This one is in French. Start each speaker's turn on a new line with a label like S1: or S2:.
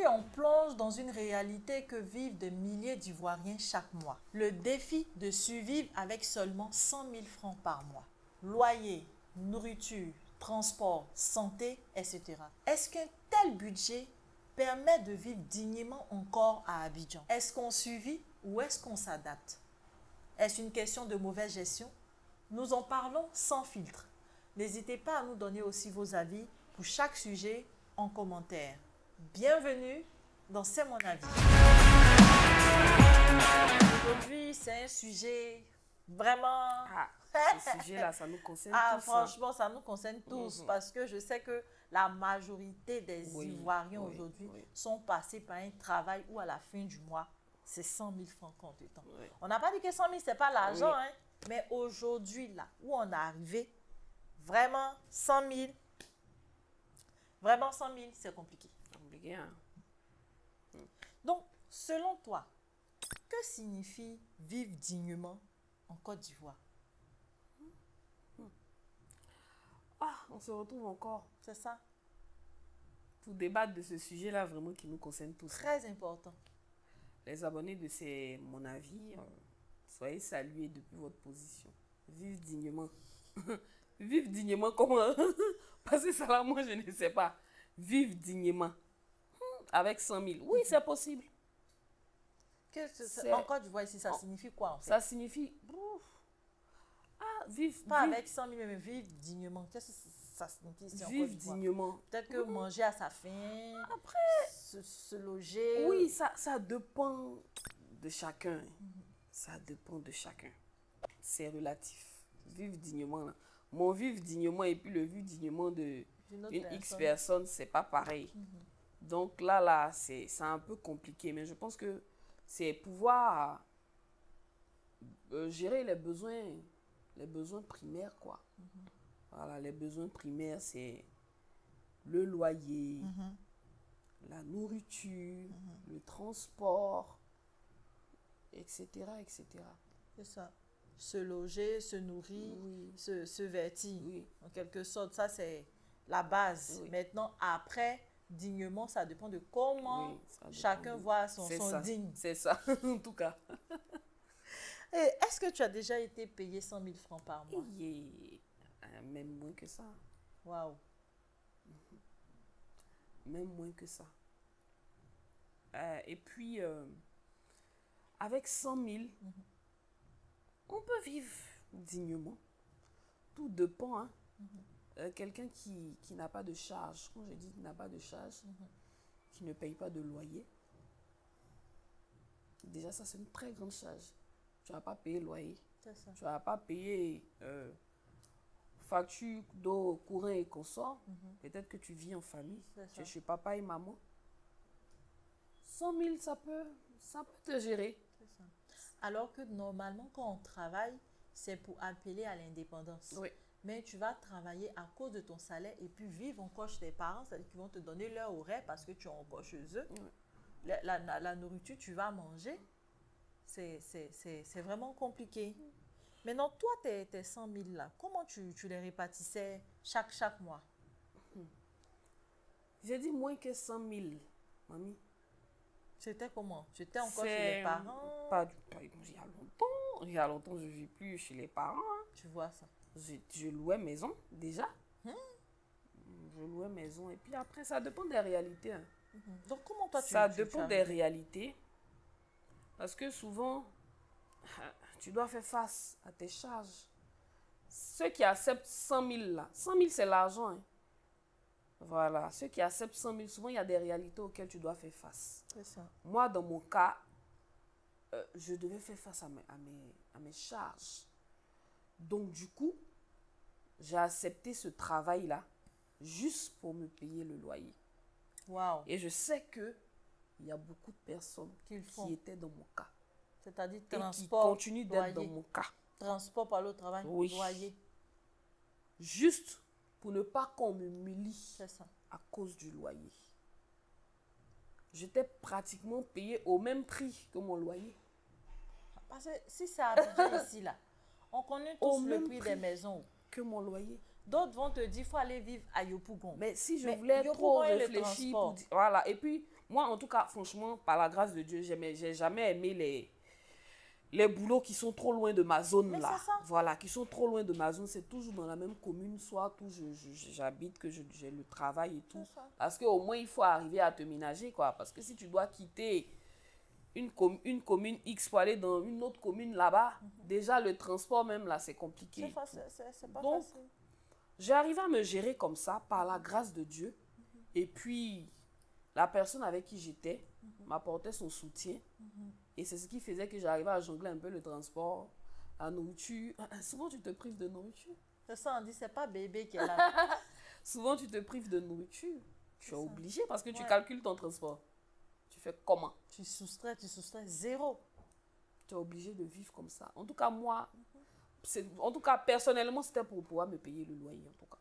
S1: on plonge dans une réalité que vivent des milliers d'Ivoiriens chaque mois. Le défi de survivre avec seulement 100 000 francs par mois. Loyer, nourriture, transport, santé, etc. Est-ce qu'un tel budget permet de vivre dignement encore à Abidjan? Est-ce qu'on survit ou est-ce qu'on s'adapte? Est-ce une question de mauvaise gestion? Nous en parlons sans filtre. N'hésitez pas à nous donner aussi vos avis pour chaque sujet en commentaire. Bienvenue dans C'est mon avis. Aujourd'hui, c'est un sujet vraiment...
S2: Ce sujet-là, ça nous concerne tous.
S1: Franchement, ça nous concerne tous parce que je sais que la majorité des Ivoiriens aujourd'hui sont passés par un travail où à la fin du mois, c'est 100 000 francs compte temps. On n'a pas dit que 100 000, ce n'est pas l'argent, hein, mais aujourd'hui, là, où on est arrivé, vraiment 100 000, c'est compliqué.
S2: Compliqué, hein?
S1: Donc, selon toi, que signifie vivre dignement en Côte d'Ivoire?
S2: On se retrouve encore.
S1: C'est ça.
S2: Pour débattre de ce sujet-là, vraiment, qui nous concerne tous.
S1: Très important.
S2: Les abonnés de C'est mon avis, soyez salués depuis votre position. Vive dignement. Vive dignement, comment? Parce que ça là, moi, je ne sais pas. Vive dignement. Avec 100 000. Oui, c'est possible.
S1: En Côte d'Ivoire, ici, ça signifie quoi, en fait?
S2: Ça signifie... Vivre...
S1: Pas avec 100 000, mais vivre dignement. Qu'est-ce que ça signifie ici en Côte
S2: Vivre
S1: d'Ivoire?
S2: dignement.
S1: Peut-être que manger à sa faim.
S2: Après...
S1: Se loger.
S2: Oui, ça dépend de chacun. Ça dépend de chacun. C'est relatif. Vivre dignement, là. Mon vivre dignement et puis le vivre dignement de une X personne, c'est pas pareil. Donc là, c'est un peu compliqué. Mais je pense que c'est pouvoir gérer les besoins primaires, quoi. Voilà, les besoins primaires, c'est le loyer, la nourriture, le transport, etc., etc.
S1: C'est ça. Se loger, se nourrir, se vêtir. En quelque sorte, ça, c'est la base. Maintenant, après, dignement, ça dépend de comment chacun voit son digne.
S2: C'est ça, en tout cas.
S1: Et est-ce que tu as déjà été payé 100 000 francs par mois?
S2: Même moins que ça.
S1: Waouh.
S2: Même moins que ça. Et puis, avec 100 000, on peut vivre dignement. Tout dépend. Hein. Quelqu'un qui n'a pas de charge, quand je dis qu'il n'a pas de charge, qui ne paye pas de loyer, déjà ça c'est une très grande charge. Tu ne vas pas payer loyer.
S1: C'est ça.
S2: Tu ne vas pas payer facture d'eau, courant et consorts. Peut-être que tu vis en famille. Tu es chez papa et maman. 100 000, ça peut te gérer.
S1: C'est ça. Alors que normalement, quand on travaille, c'est pour appeler à l'indépendance.
S2: Oui.
S1: Mais tu vas travailler à cause de ton salaire et puis vivre encore chez tes parents, c'est-à-dire qu'ils vont te donner leur horaire parce que tu es encore chez eux. Oui. La nourriture, tu vas manger. C'est vraiment compliqué. Maintenant, toi, tes 100 000 là, comment tu les répartissais chaque mois?
S2: J'ai dit moins que 100 000, mamie.
S1: C'était comment? Tu étais encore chez les parents?
S2: Pas il y a longtemps. Il y a longtemps, je ne vis plus chez les parents. Hein.
S1: Tu vois ça?
S2: Je louais maison, déjà. Je louais maison. Et puis après, ça dépend des réalités. Hein.
S1: Donc, comment toi,
S2: ça dépend des réalités. Parce que souvent, tu dois faire face à tes charges. Ceux qui acceptent 100 000 là, 100 000 c'est l'argent. Hein. Voilà, ceux qui acceptent 100 000, souvent il y a des réalités auxquelles tu dois faire face.
S1: C'est ça.
S2: Moi, dans mon cas, je devais faire face à mes charges. Donc du coup, j'ai accepté ce travail-là juste pour me payer le loyer.
S1: Wow.
S2: Et je sais que il y a beaucoup de personnes qui étaient dans mon cas.
S1: C'est-à-dire
S2: transport, qui continuent d'être dans mon cas.
S1: Transport par le travail, loyer.
S2: Juste pour ne pas qu'on me humilie à cause du loyer. J'étais pratiquement payée au même prix que mon loyer.
S1: Parce que si c'est Abidjan ici, là, on connaît tous le prix des maisons.
S2: Que mon loyer.
S1: D'autres vont te dire, il faut aller vivre à Yopougon.
S2: Mais si je voulais trop réfléchir, voilà. Et puis, moi, en tout cas, franchement, par la grâce de Dieu, j'ai jamais aimé les boulots qui sont trop loin de ma zone.
S1: Mais
S2: là.
S1: c'est ça.
S2: Voilà, qui sont trop loin de ma zone. C'est toujours dans la même commune, soit où j'habite, que j'ai le travail et tout. Parce qu'au moins, il faut arriver à te ménager, quoi. Parce que si tu dois quitter une commune X pour aller dans une autre commune là-bas, déjà le transport même là, c'est compliqué.
S1: C'est pas
S2: Donc,
S1: facile.
S2: j'ai arrivé à me gérer comme ça, par la grâce de Dieu. Et puis, la personne avec qui j'étais m'apportait son soutien. Et c'est ce qui faisait que j'arrivais à jongler un peu le transport, la nourriture. Souvent, tu te prives de nourriture.
S1: C'est ça, on dit, c'est pas bébé qui est là.
S2: Souvent, tu te prives de nourriture. Tu es obligé parce que tu calcules ton transport. Tu fais comment?
S1: Tu soustrais zéro.
S2: Tu es obligé de vivre comme ça. En tout cas, moi, en tout cas, personnellement, c'était pour pouvoir me payer le loyer, en tout cas.